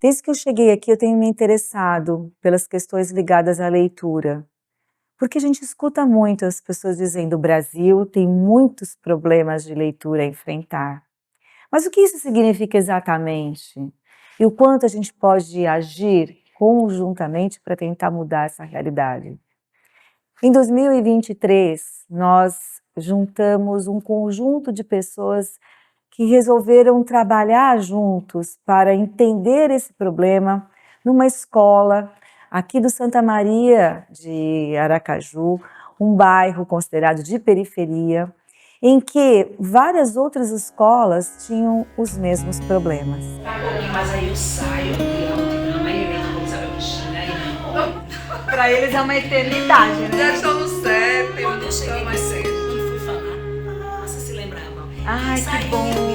Desde que eu cheguei aqui, eu tenho me interessado pelas questões ligadas à leitura, porque a gente escuta muito as pessoas dizendo: o Brasil tem muitos problemas de leitura a enfrentar. Mas o que isso significa exatamente? E o quanto a gente pode agir conjuntamente para tentar mudar essa realidade? Em 2023, nós juntamos um conjunto de pessoas que resolveram trabalhar juntos para entender esse problema numa escola aqui do Santa Maria de Aracaju, um bairro considerado de periferia, em que várias outras escolas tinham os mesmos problemas. Mas aí eu saio e a maioria não sabe o bichinho aí. Pra eles é uma eternidade, né? Já estou no sétimo. Quando eu cheguei mais cedo e fui falar, você se lembrava? Ai, que bom!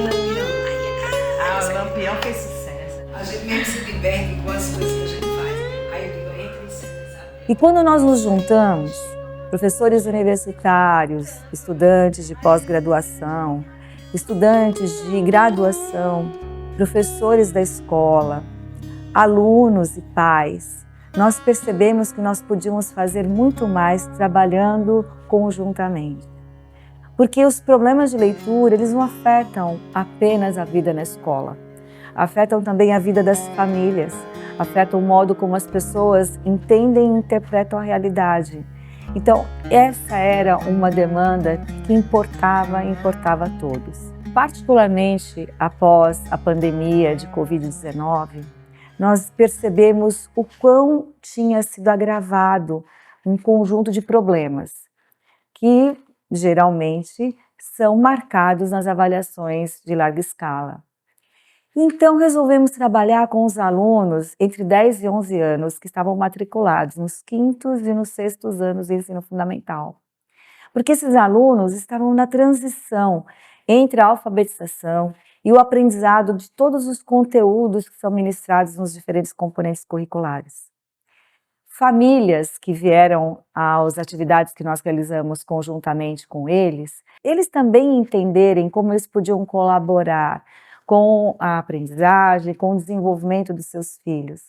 O Lampião fez sucesso. A gente mesmo se diverte com as coisas que a gente faz. Aí eu digo, entra em cena, sabe? E quando nós nos juntamos, professores universitários, estudantes de pós-graduação, estudantes de graduação, professores da escola, alunos e pais, nós percebemos que nós podíamos fazer muito mais trabalhando conjuntamente. Porque os problemas de leitura, eles não afetam apenas a vida na escola, afetam também a vida das famílias, afetam o modo como as pessoas entendem e interpretam a realidade. Então, essa era uma demanda que importava a todos. Particularmente após a pandemia de Covid-19, nós percebemos o quão tinha sido agravado um conjunto de problemas que geralmente são marcados nas avaliações de larga escala. Então, resolvemos trabalhar com os alunos entre 10 e 11 anos que estavam matriculados nos quintos e nos sextos anos de ensino fundamental. Porque esses alunos estavam na transição entre a alfabetização e o aprendizado de todos os conteúdos que são ministrados nos diferentes componentes curriculares. Famílias que vieram às atividades que nós realizamos conjuntamente com eles também entenderem como eles podiam colaborar com a aprendizagem, com o desenvolvimento dos seus filhos.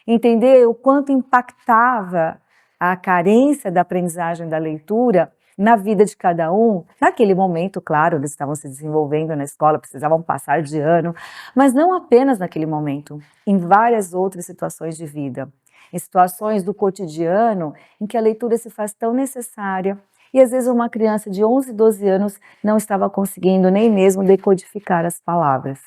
Entender o quanto impactava a carência da aprendizagem da leitura na vida de cada um. Naquele momento, claro, eles estavam se desenvolvendo na escola, precisavam passar de ano, mas não apenas naquele momento, em várias outras situações de vida. Em situações do cotidiano em que a leitura se faz tão necessária e às vezes uma criança de 11, 12 anos não estava conseguindo nem mesmo decodificar as palavras.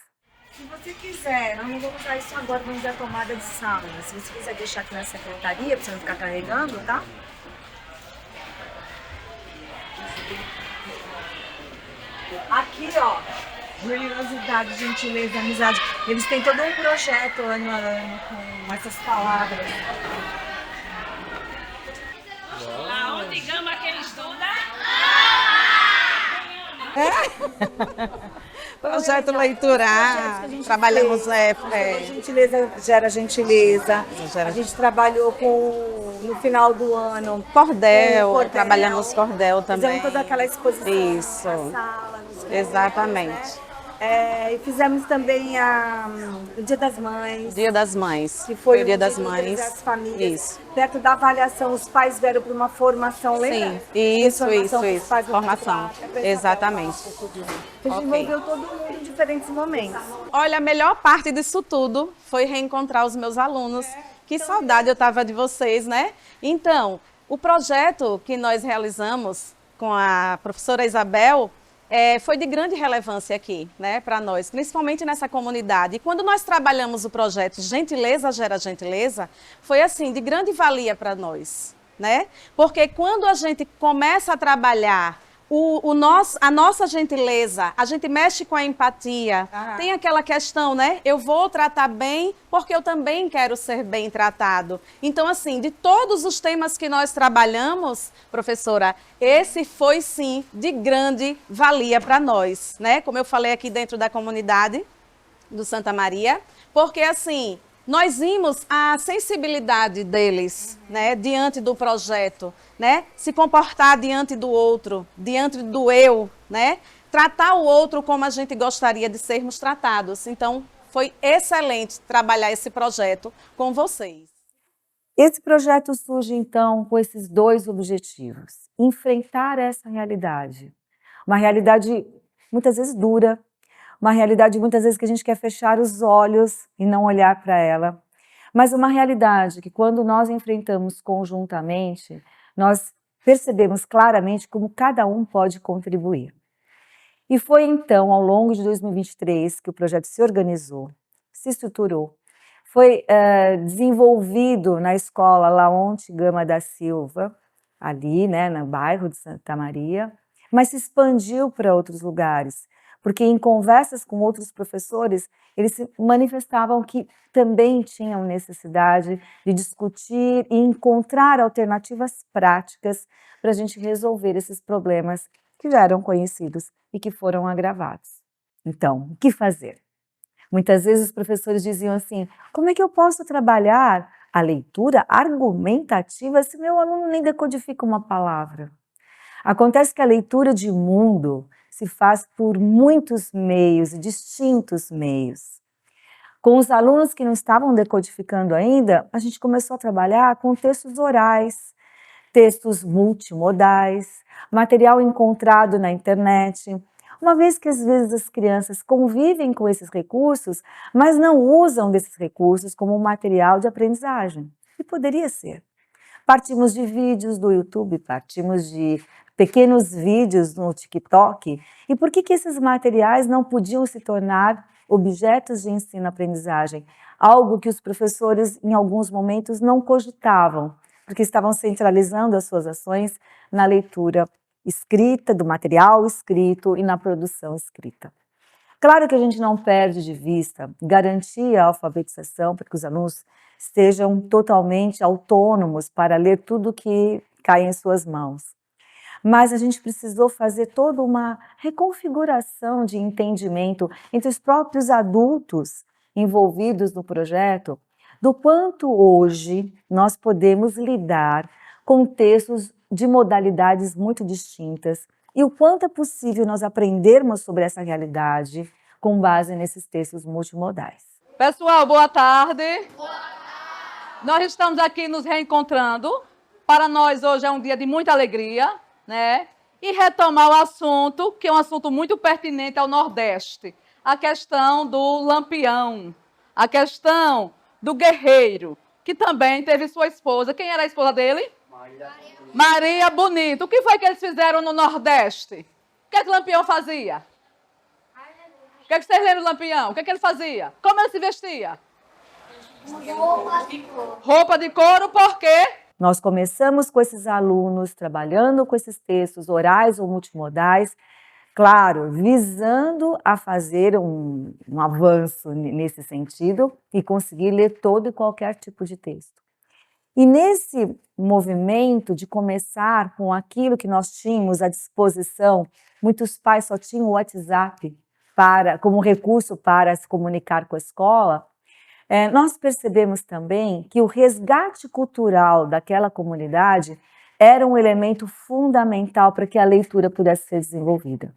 Se você quiser, nós não vamos usar isso agora, vamos usar a tomada de sala. Se você quiser deixar aqui na secretaria, para você não ficar carregando, tá? Aqui, ó, generosidade, gentileza, amizade. Eles têm todo um projeto ano a ano com essas palavras. Aonde gama que ele estuda? Projeto Leitura, trabalhamos Gentileza gera gentileza. Gera- A gente trabalhou no final do ano. cordel, trabalhamos cordel também. Fizemos toda aquela exposição Isso. na sala, nos colégios, Exatamente. né? E fizemos também o Dia das Mães. Dia das Mães. Que foi o Dia um das dia de Mães. as famílias. Isso. Perto da avaliação, os pais vieram para uma formação, lembra? Sim, isso. Formação, os pais vão Formação. participar. Exatamente. A gente envolveu todo mundo em diferentes momentos. Olha, a melhor parte disso tudo foi reencontrar os meus alunos. Que saudade eu estava de vocês, né? Então, o projeto que nós realizamos com a professora Isabel foi de grande relevância aqui, né, para nós, principalmente nessa comunidade. E quando nós trabalhamos o projeto Gentileza Gera Gentileza, foi assim, de grande valia para nós, né? Porque quando a gente começa a trabalhar a nossa gentileza, a gente mexe com a empatia, tem aquela questão, né? Eu vou tratar bem porque eu também quero ser bem tratado. Então, assim, de todos os temas que nós trabalhamos, professora, esse foi, sim, de grande valia para nós, né? Como eu falei aqui dentro da comunidade do Santa Maria, porque, assim, nós vimos a sensibilidade deles, né, diante do projeto, né, se comportar diante do outro, diante do eu, né, tratar o outro como a gente gostaria de sermos tratados. Então, Foi excelente trabalhar esse projeto com vocês. Esse projeto surge, então, com esses dois objetivos. Enfrentar essa realidade. Uma realidade, muitas vezes, dura. Uma realidade, muitas vezes, que a gente quer fechar os olhos e não olhar para ela. Mas uma realidade que, quando nós enfrentamos conjuntamente, nós percebemos claramente como cada um pode contribuir. E foi, então, ao longo de 2023, que o projeto se organizou, se estruturou. Foi desenvolvido na escola Laonte Gama da Silva, ali, né, no bairro de Santa Maria, mas se expandiu para outros lugares, porque em conversas com outros professores, eles se manifestavam que também tinham necessidade de discutir e encontrar alternativas práticas para a gente resolver esses problemas que já eram conhecidos e que foram agravados. Então, o que fazer? Muitas vezes os professores diziam assim: como é que eu posso trabalhar a leitura argumentativa se meu aluno nem decodifica uma palavra? Acontece que a leitura de mundo se faz por muitos meios, distintos meios. Com os alunos que não estavam decodificando ainda, a gente começou a trabalhar com textos orais, textos multimodais, material encontrado na internet, uma vez que às vezes as crianças convivem com esses recursos, mas não usam desses recursos como material de aprendizagem. E poderia ser. Partimos de vídeos do YouTube, partimos de pequenos vídeos no TikTok. E por que esses materiais não podiam se tornar objetos de ensino-aprendizagem? Algo que os professores, em alguns momentos, não cogitavam, porque estavam centralizando as suas ações na leitura escrita, do material escrito e na produção escrita. Claro que a gente não perde de vista garantir a alfabetização para que os alunos estejam totalmente autônomos para ler tudo que cai em suas mãos. Mas a gente precisou fazer toda uma reconfiguração de entendimento entre os próprios adultos envolvidos no projeto, do quanto hoje nós podemos lidar com textos de modalidades muito distintas e o quanto é possível nós aprendermos sobre essa realidade com base nesses textos multimodais. Pessoal, boa tarde. Nós estamos aqui nos reencontrando. Para nós hoje é um dia de muita alegria, né? E retomar o assunto, que é um assunto muito pertinente ao Nordeste. A questão do Lampião, a questão do guerreiro, que também teve sua esposa. Quem era a esposa dele? Maria Bonita. O que foi que eles fizeram no Nordeste? O que é que o Lampião fazia? O que é que vocês lembram do Lampião? O que é que ele fazia? Como ele se vestia? Roupa de couro. Roupa de couro, por quê? Nós começamos com esses alunos, trabalhando com esses textos orais ou multimodais, claro, visando a fazer um avanço nesse sentido e conseguir ler todo e qualquer tipo de texto. E nesse movimento de começar com aquilo que nós tínhamos à disposição, muitos pais só tinham o WhatsApp como recurso para se comunicar com a escola, nós percebemos também que o resgate cultural daquela comunidade era um elemento fundamental para que a leitura pudesse ser desenvolvida.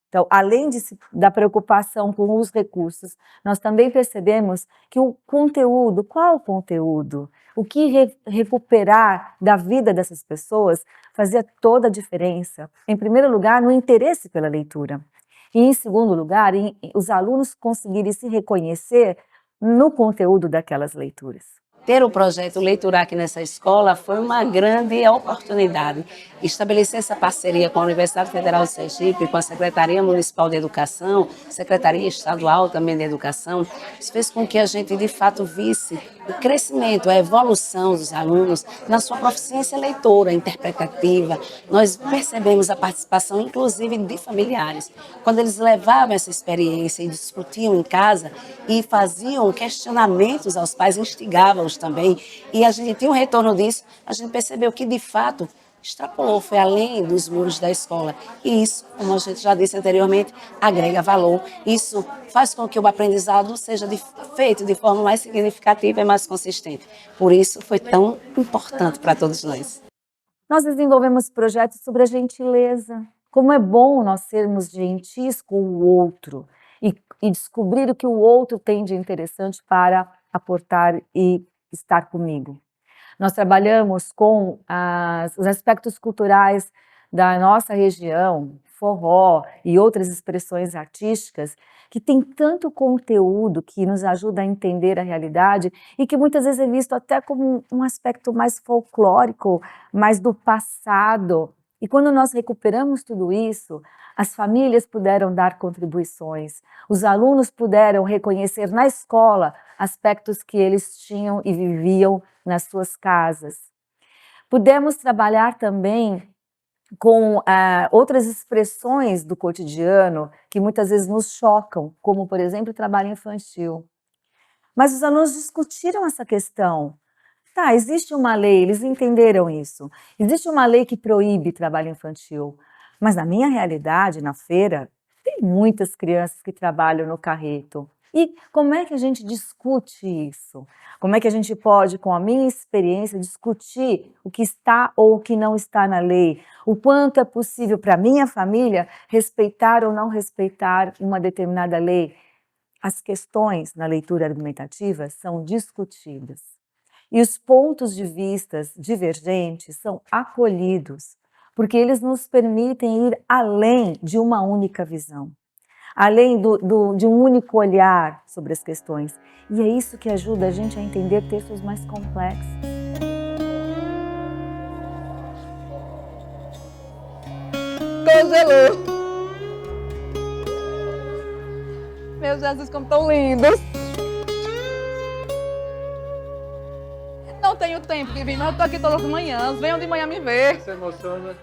Então, além da preocupação com os recursos, nós também percebemos que o conteúdo, qual o conteúdo? O que recuperar da vida dessas pessoas fazia toda a diferença. Em primeiro lugar, no interesse pela leitura. E, em segundo lugar, os alunos conseguirem se reconhecer no conteúdo daquelas leituras. Ter o projeto Leitura aqui nessa escola foi uma grande oportunidade. Estabelecer essa parceria com a Universidade Federal de Sergipe, com a Secretaria Municipal de Educação, Secretaria Estadual também de Educação, isso fez com que a gente, de fato, visse o crescimento, a evolução dos alunos na sua proficiência leitora, interpretativa. Nós percebemos a participação, inclusive, de familiares. Quando eles levavam essa experiência e discutiam em casa e faziam questionamentos aos pais, instigavam-os também, e a gente tinha um retorno disso, a gente percebeu que, de fato, extrapolou, foi além dos muros da escola. E isso, como a gente já disse anteriormente, agrega valor. Isso faz com que o aprendizado seja feito de forma mais significativa e mais consistente. Por isso, foi tão importante para todos nós. Nós desenvolvemos projetos sobre a gentileza. Como é bom nós sermos gentis com o outro. e descobrir o que o outro tem de interessante para aportar e estar comigo. Nós trabalhamos com os aspectos culturais da nossa região, forró e outras expressões artísticas, que tem tanto conteúdo que nos ajuda a entender a realidade e que muitas vezes é visto até como um aspecto mais folclórico, mais do passado. E quando nós recuperamos tudo isso, as famílias puderam dar contribuições, os alunos puderam reconhecer na escola aspectos que eles tinham e viviam nas suas casas. Pudemos trabalhar também com outras expressões do cotidiano que muitas vezes nos chocam, como, por exemplo, o trabalho infantil. Mas os alunos discutiram essa questão. Tá, existe uma lei, eles entenderam isso. Existe uma lei que proíbe trabalho infantil. Mas na minha realidade, na feira, tem muitas crianças que trabalham no carreto. E como é que a gente discute isso? Como é que a gente pode, com a minha experiência, discutir o que está ou o que não está na lei? O quanto é possível para a minha família respeitar ou não respeitar uma determinada lei? As questões na leitura argumentativa são discutidas. E os pontos de vista divergentes são acolhidos, porque eles nos permitem ir além de uma única visão, além de um único olhar sobre as questões. E é isso que ajuda a gente a entender textos mais complexos. Congelou. Meu Jesus, como tão lindos. Não tenho tempo de vir, mas eu estou aqui todas as manhãs. Venham de manhã me ver. Se emociona.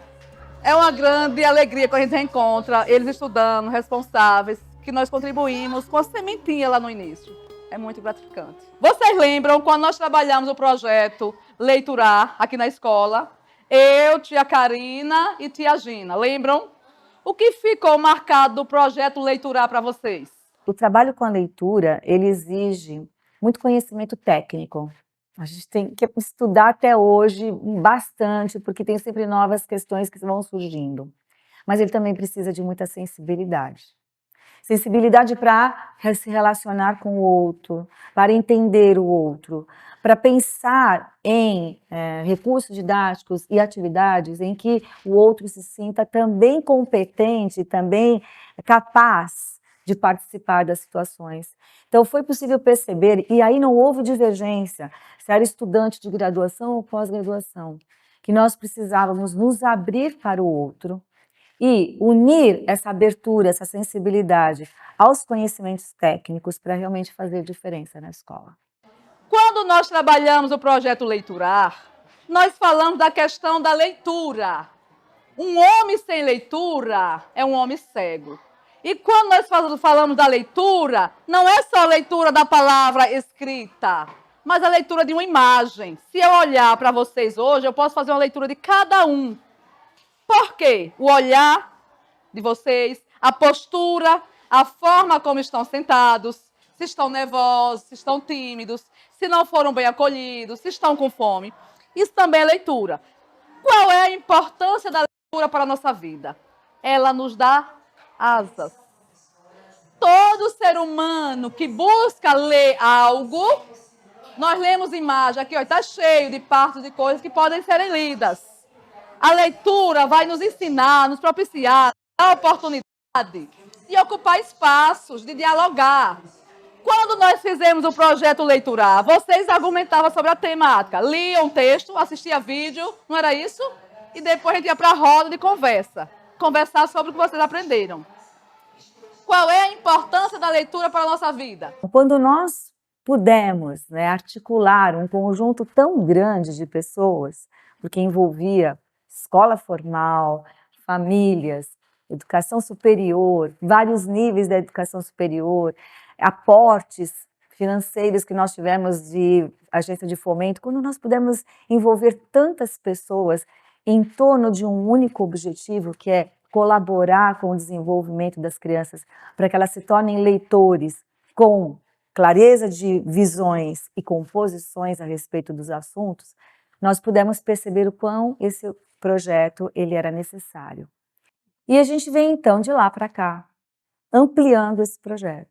É uma grande alegria quando a gente reencontra eles estudando, responsáveis, que nós contribuímos com a sementinha lá no início. É muito gratificante. Vocês lembram quando nós trabalhamos o projeto Leiturar aqui na escola? Eu, tia Karina e tia Gina, lembram? O que ficou marcado do projeto Leiturar para vocês? O trabalho com a leitura, ele exige muito conhecimento técnico. A gente tem que estudar até hoje bastante, porque tem sempre novas questões que vão surgindo. Mas ele também precisa de muita sensibilidade. Sensibilidade para se relacionar com o outro, para entender o outro, para pensar em recursos didáticos e atividades em que o outro se sinta também competente, também capaz de participar das situações. Então, foi possível perceber, e aí não houve divergência, se era estudante de graduação ou pós-graduação, que nós precisávamos nos abrir para o outro e unir essa abertura, essa sensibilidade aos conhecimentos técnicos para realmente fazer diferença na escola. Quando nós trabalhamos o projeto Leiturar, nós falamos da questão da leitura. Um homem sem leitura é um homem cego. E quando nós falamos da leitura, não é só a leitura da palavra escrita, mas a leitura de uma imagem. Se eu olhar para vocês hoje, eu posso fazer uma leitura de cada um. Por quê? O olhar de vocês, a postura, a forma como estão sentados, se estão nervosos, se estão tímidos, se não foram bem acolhidos, se estão com fome. Isso também é leitura. Qual é a importância da leitura para a nossa vida? Ela nos dá asas. Todo ser humano que busca ler algo, nós lemos imagem, aqui está cheio de partes de coisas que podem serem lidas. A leitura vai nos ensinar, nos propiciar a oportunidade de ocupar espaços, de dialogar. Quando nós fizemos o projeto Leiturar, vocês argumentavam sobre a temática, liam texto, assistia vídeo, não era isso? E depois a gente ia para a roda de conversa, conversar sobre o que vocês aprenderam. Qual é a importância da leitura para a nossa vida? Quando nós pudemos articular um conjunto tão grande de pessoas, porque envolvia escola formal, famílias, educação superior, vários níveis da educação superior, aportes financeiros que nós tivemos de agência de fomento, quando nós pudemos envolver tantas pessoas em torno de um único objetivo, que é colaborar com o desenvolvimento das crianças, para que elas se tornem leitores com clareza de visões e composições a respeito dos assuntos, nós pudemos perceber o quão esse projeto ele era necessário. E a gente vem então de lá para cá, ampliando esse projeto.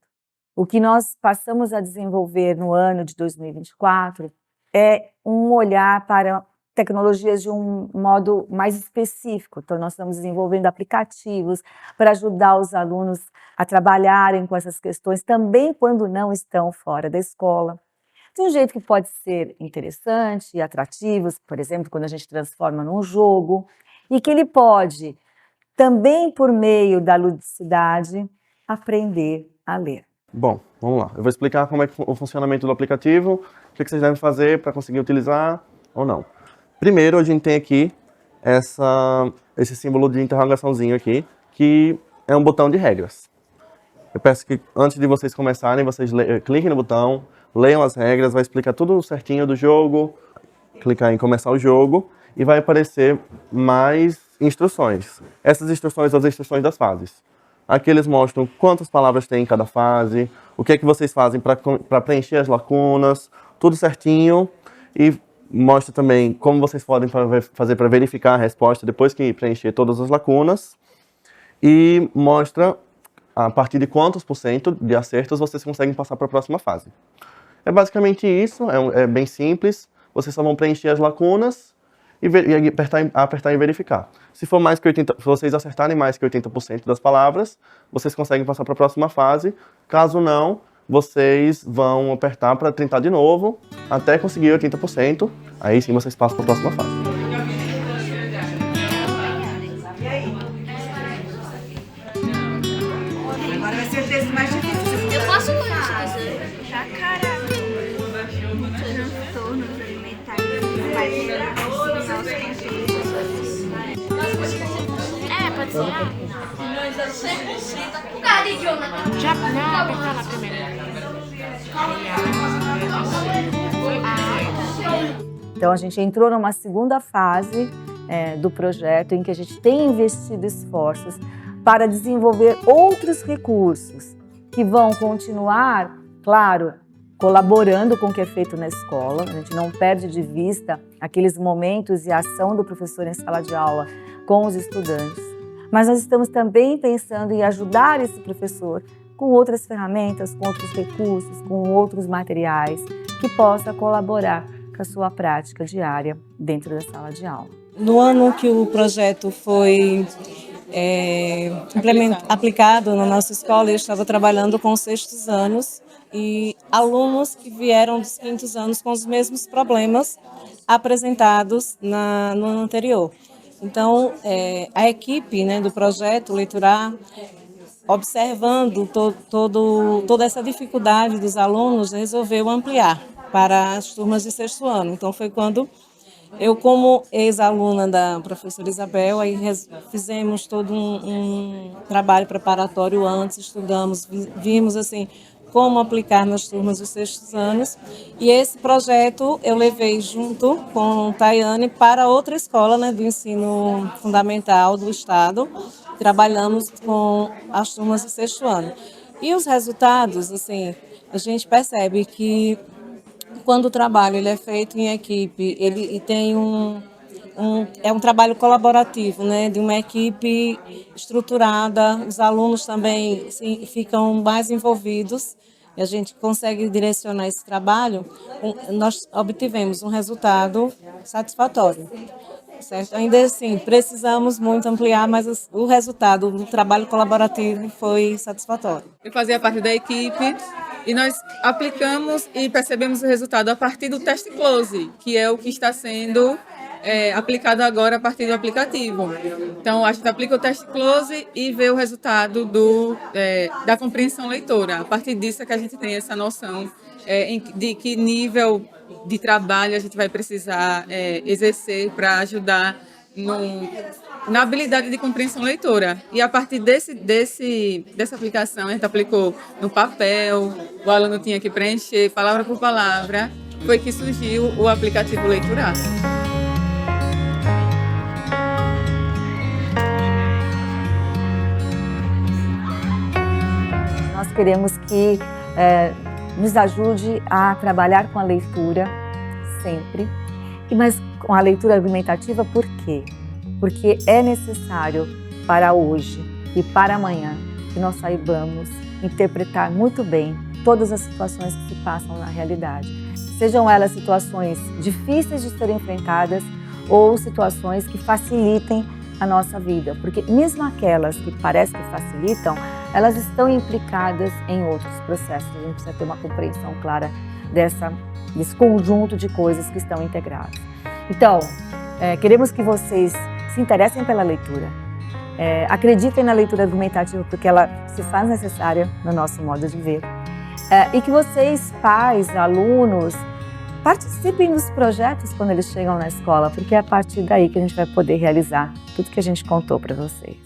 O que nós passamos a desenvolver no ano de 2024 é um olhar para tecnologias de um modo mais específico. Então, nós estamos desenvolvendo aplicativos para ajudar os alunos a trabalharem com essas questões, também quando não estão fora da escola. De um jeito que pode ser interessante e atrativo, por exemplo, quando a gente transforma num jogo, e que ele pode, também por meio da ludicidade, aprender a ler. Bom, vamos lá. Eu vou explicar como é o funcionamento do aplicativo, o que vocês devem fazer para conseguir utilizar ou não. Primeiro, a gente tem aqui esse símbolo de interrogaçãozinho aqui, que é um botão de regras. Eu peço que, antes de vocês começarem, vocês cliquem no botão, leiam as regras, vai explicar tudo certinho do jogo, clicar em começar o jogo, e vai aparecer mais instruções. Essas instruções são as instruções das fases. Aqui eles mostram quantas palavras tem em cada fase, o que é que vocês fazem para preencher as lacunas, tudo certinho, e mostra também como vocês podem fazer para verificar a resposta depois que preencher todas as lacunas, e mostra a partir de quantos % de acertos vocês conseguem passar para a próxima fase. É basicamente isso, é bem simples, vocês só vão preencher as lacunas e apertar em verificar. Se vocês acertarem mais que 80% das palavras, vocês conseguem passar para a próxima fase. Caso não, vocês vão apertar para tentar de novo, até conseguir 80%. Aí sim vocês passam para a próxima fase. Agora vai ser o texto mais difícil. Eu posso começar. Jacaré. Transtornos alimentares. Pode ser. Cadê Jonathan? Já não, apertar na primeira. Então, a gente entrou numa segunda fase do projeto em que a gente tem investido esforços para desenvolver outros recursos que vão continuar, claro, colaborando com o que é feito na escola. A gente não perde de vista aqueles momentos e a ação do professor em sala de aula com os estudantes. Mas nós estamos também pensando em ajudar esse professor com outras ferramentas, com outros recursos, com outros materiais que possa colaborar com a sua prática diária dentro da sala de aula. No ano que o projeto foi aplicado na nossa escola, eu estava trabalhando com os 6º anos e alunos que vieram dos 5º anos com os mesmos problemas apresentados no ano anterior. Então, a equipe do projeto Leiturar, observando toda essa dificuldade dos alunos, resolveu ampliar para as turmas de 6º ano. Então, foi quando eu, como ex-aluna da professora Isabel, aí fizemos todo um trabalho preparatório antes, estudamos, vimos assim como aplicar nas turmas dos 6º anos. E esse projeto eu levei junto com Tayane para outra escola do ensino fundamental do estado. Trabalhamos com as turmas do 6º ano. E os resultados, assim, a gente percebe que quando o trabalho ele é feito em equipe, ele tem é um trabalho colaborativo, de uma equipe estruturada, os alunos também ficam mais envolvidos e a gente consegue direcionar esse trabalho, nós obtivemos um resultado satisfatório. Certo? Ainda assim, precisamos muito ampliar, mas o resultado do trabalho colaborativo foi satisfatório. Eu fazia parte da equipe e nós aplicamos e percebemos o resultado a partir do teste close, que é o que está sendo aplicado agora a partir do aplicativo. Então, a gente aplica o teste close e vê o resultado da compreensão leitora. A partir disso é que a gente tem essa noção de que nível de trabalho a gente vai precisar exercer para ajudar na habilidade de compreensão leitora. E a partir dessa aplicação, a gente aplicou no papel, o aluno tinha que preencher palavra por palavra, foi que surgiu o aplicativo Leiturar. Nós queremos que nos ajude a trabalhar com a leitura sempre, mas com a leitura argumentativa por quê? Porque é necessário para hoje e para amanhã que nós saibamos interpretar muito bem todas as situações que se passam na realidade. Sejam elas situações difíceis de serem enfrentadas ou situações que facilitem a nossa vida, porque mesmo aquelas que parecem que facilitam, elas estão implicadas em outros processos. A gente precisa ter uma compreensão clara desse conjunto de coisas que estão integradas. Então, queremos que vocês se interessem pela leitura, acreditem na leitura argumentativa, porque ela se faz necessária no nosso modo de ver, e que vocês, pais, alunos, participem dos projetos quando eles chegam na escola, porque é a partir daí que a gente vai poder realizar tudo que a gente contou para vocês.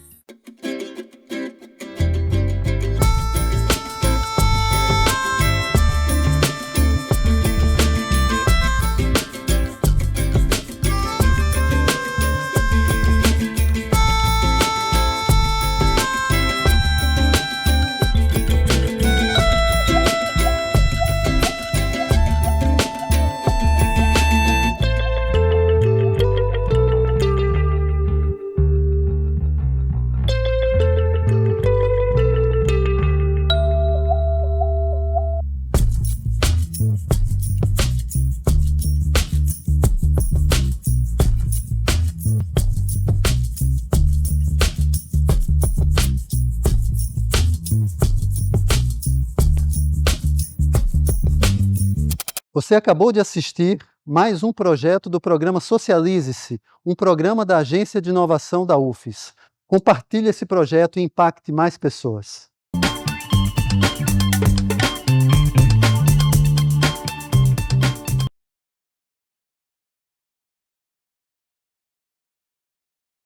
Você acabou de assistir mais um projeto do programa Socialize-se, um programa da Agência de Inovação da UFES. Compartilhe esse projeto e impacte mais pessoas.